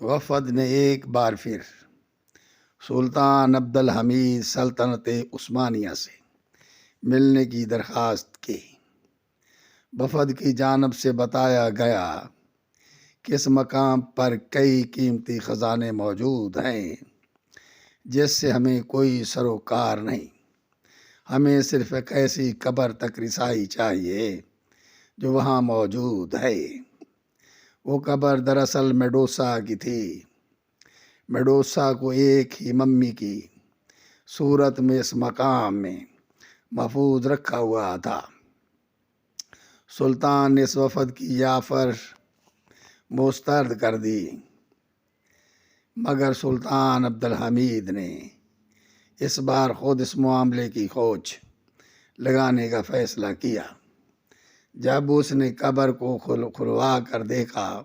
وفد نے ایک بار پھر سلطان عبدالحمید سلطنت عثمانیہ سے ملنے کی درخواست کی۔ وفد کی جانب سے بتایا گیا کہ اس مقام پر کئی قیمتی خزانے موجود ہیں جس سے ہمیں کوئی سروکار نہیں، ہمیں صرف ایک ایسی قبر تک رسائی چاہیے جو وہاں موجود ہے۔ وہ قبر دراصل میڈوسا کی تھی۔ میڈوسا کو ایک ہی ممی کی صورت میں اس مقام میں محفوظ رکھا ہوا تھا۔ سلطان نے اس وفد کی یہ آفر مسترد کر دی، مگر سلطان عبدالحمید نے اس بار خود اس معاملے کی کھوج لگانے کا فیصلہ کیا۔ جب اس نے قبر کو کھلوا کر دیکھا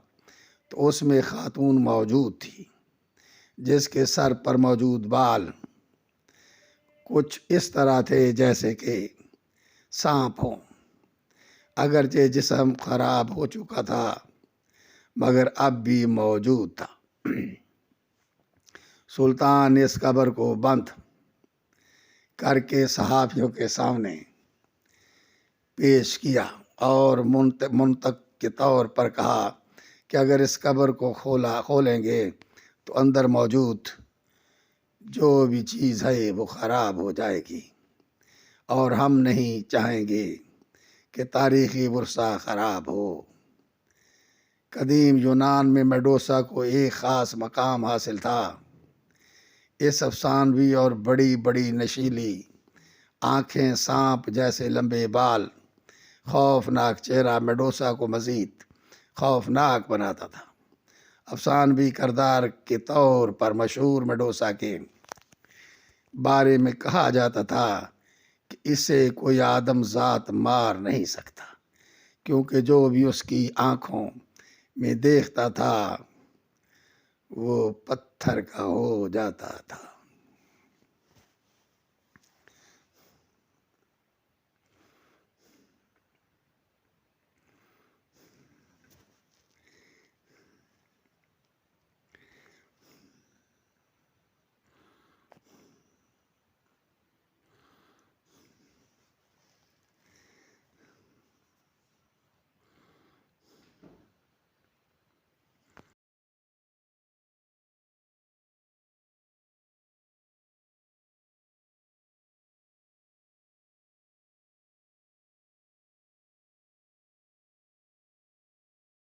تو اس میں خاتون موجود تھی جس کے سر پر موجود بال کچھ اس طرح تھے جیسے کہ سانپ ہوں۔ اگرچہ جسم خراب ہو چکا تھا مگر اب بھی موجود تھا۔ سلطان نے اس قبر کو بند کر کے صحافیوں کے سامنے پیش کیا اور منطق کے طور پر کہا کہ اگر اس قبر کو کھولیں گے تو اندر موجود جو بھی چیز ہے وہ خراب ہو جائے گی، اور ہم نہیں چاہیں گے کہ تاریخی ورثہ خراب ہو۔ قدیم یونان میں میڈوسا کو ایک خاص مقام حاصل تھا۔ اس افسانوی اور بڑی بڑی نشیلی آنکھیں، سانپ جیسے لمبے بال، خوفناک چہرہ میڈوسا کو مزید خوفناک بناتا تھا۔ افسانوی کردار کے طور پر مشہور میڈوسا کے بارے میں کہا جاتا تھا کہ اسے کوئی آدم ذات مار نہیں سکتا، کیونکہ جو بھی اس کی آنکھوں میں دیکھتا تھا وہ پتھر کا ہو جاتا تھا۔